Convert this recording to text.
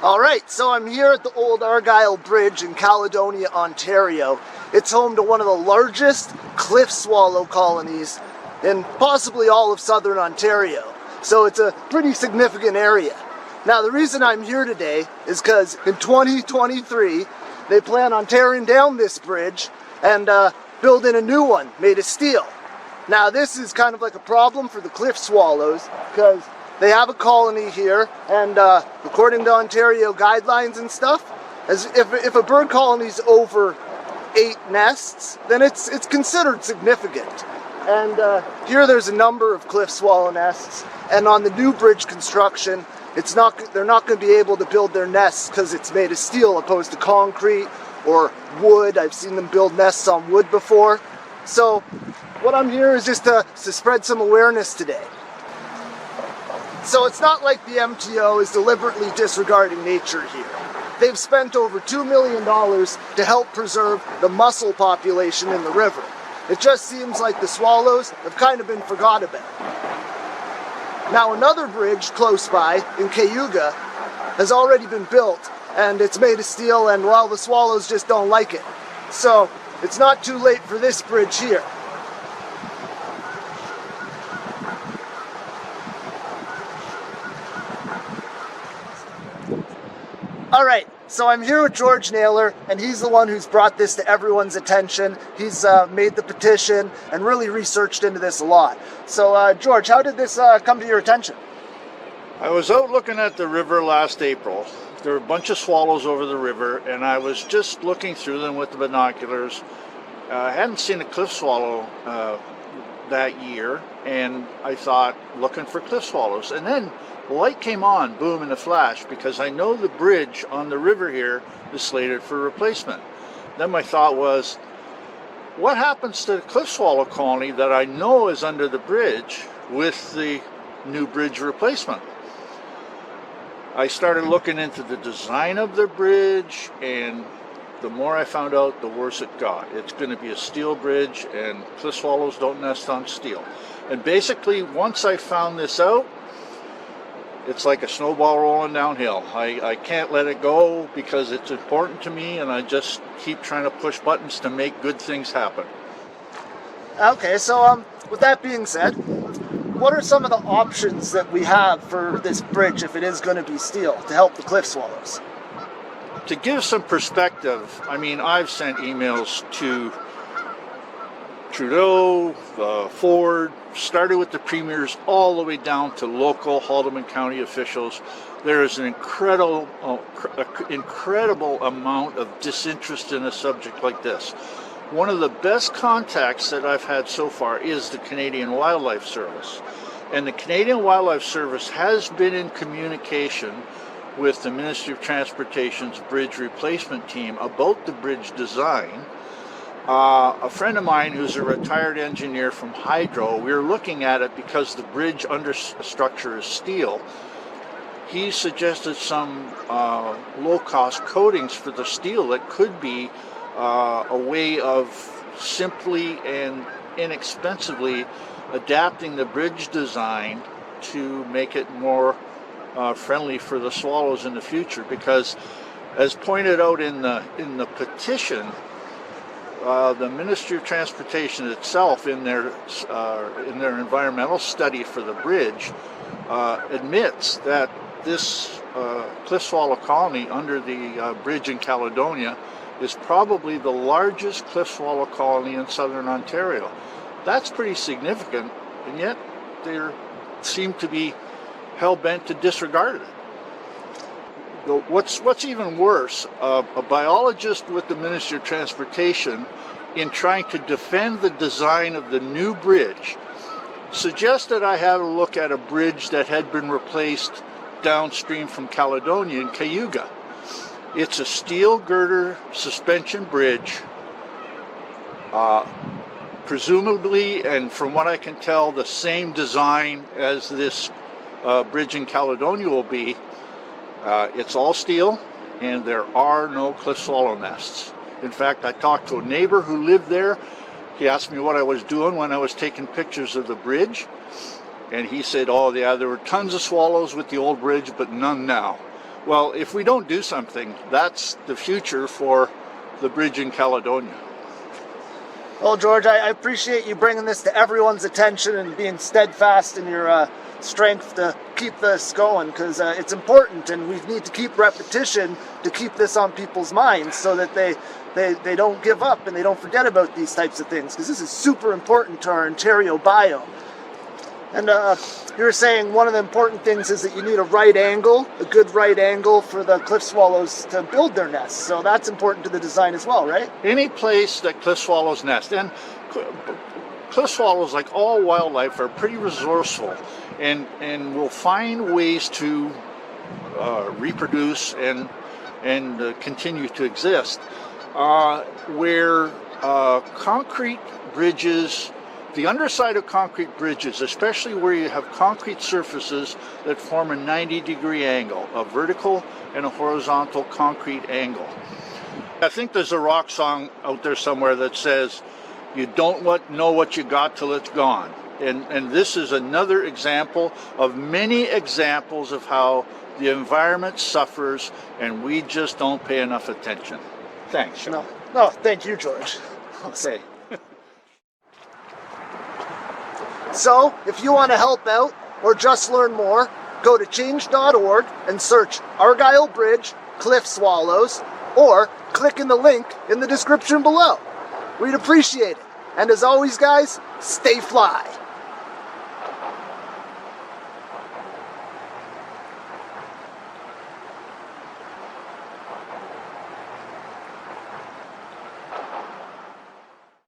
Alright, so I'm here at the old Argyle Bridge in Caledonia, Ontario. It's home to one of the largest cliff swallow colonies in possibly all of southern Ontario. So it's a pretty significant area. Now the reason I'm here today is because in 2023 they plan on tearing down this bridge and building a new one made of steel. Now this is kind of like a problem for the cliff swallows because they have a colony here, and according to Ontario guidelines and stuff, if a bird colony is over 8 nests, then it's considered significant. And here there's a number of cliff swallow nests, and on the new bridge construction, they're not going to be able to build their nests because it's made of steel opposed to concrete or wood. I've seen them build nests on wood before. So what I'm here is just to spread some awareness today. So it's not like the MTO is deliberately disregarding nature here. They've spent over $2 million to help preserve the mussel population in the river. It just seems like the swallows have kind of been forgot about. Now another bridge close by in Cayuga has already been built, and it's made of steel, and well, the swallows just don't like it. So it's not too late for this bridge here. Alright, so I'm here with George Naylor, and he's the one who's brought this to everyone's attention. He's made the petition and really researched into this a lot. So George, how did this come to your attention? I was out looking at the river last April. There were a bunch of swallows over the river, and I was just looking through them with the binoculars. I hadn't seen a cliff swallow that year, and I thought, looking for cliff swallows. And then the light came on, boom, in a flash, because I know the bridge on the river here is slated for replacement. Then my thought was, what happens to the cliff swallow colony that I know is under the bridge with the new bridge replacement? I started looking into the design of the bridge, and the more I found out, the worse it got. It's going to be a steel bridge, and cliff swallows don't nest on steel. And basically, once I found this out, it's like a snowball rolling downhill. I can't let it go because it's important to me, and I just keep trying to push buttons to make good things happen. Okay, so with that being said, what are some of the options that we have for this bridge if it is going to be steel to help the cliff swallows? To give some perspective, I mean, I've sent emails to Trudeau, Ford, started with the premiers all the way down to local Haldeman County officials. There is an incredible amount of disinterest in a subject like this. One of the best contacts that I've had so far is the Canadian Wildlife Service. And the Canadian Wildlife Service has been in communication with the Ministry of Transportation's bridge replacement team about the bridge design. A friend of mine who's a retired engineer from Hydro, we were looking at it because the bridge understructure is steel. He suggested some low-cost coatings for the steel that could be a way of simply and inexpensively adapting the bridge design to make it more friendly for the swallows in the future. Because, as pointed out in the petition, the Ministry of Transportation itself, in their environmental study for the bridge, admits that this cliff swallow colony under the bridge in Caledonia is probably the largest cliff swallow colony in southern Ontario. That's pretty significant, and yet they seem to be hell-bent to disregard it. What's even worse, a biologist with the Ministry of Transportation, in trying to defend the design of the new bridge, suggested I have a look at a bridge that had been replaced downstream from Caledonia in Cayuga. It's a steel girder suspension bridge, presumably, and from what I can tell, the same design as this bridge in Caledonia will be. It's all steel, and there are no cliff swallow nests. In fact, I talked to a neighbor who lived there. He asked me what I was doing when I was taking pictures of the bridge, and he said, oh yeah, there were tons of swallows with the old bridge, but none now. Well, if we don't do something, that's the future for the bridge in Caledonia. Well, George, I appreciate you bringing this to everyone's attention and being steadfast in your strength to keep this going, because it's important, and we need to keep repetition to keep this on people's minds so that they don't give up and they don't forget about these types of things, because this is super important to our Ontario biome. And you were saying one of the important things is that you need a right angle, a good right angle for the cliff swallows to build their nests. So that's important to the design as well, right? Any place that cliff swallows nest, and cliff swallows, like all wildlife, are pretty resourceful and will find ways to reproduce and continue to exist. Where concrete bridges, the underside of concrete bridges, especially where you have concrete surfaces that form a 90-degree angle, a vertical and a horizontal concrete angle. I think there's a rock song out there somewhere that says, you don't know what you got till it's gone. And this is another example of many examples of how the environment suffers and we just don't pay enough attention. Thanks. No, thank you, George. Okay. So, if you want to help out or just learn more, go to change.org and search Argyle Bridge Cliff Swallows, or click in the link in the description below. We'd appreciate it. And as always, guys, stay fly.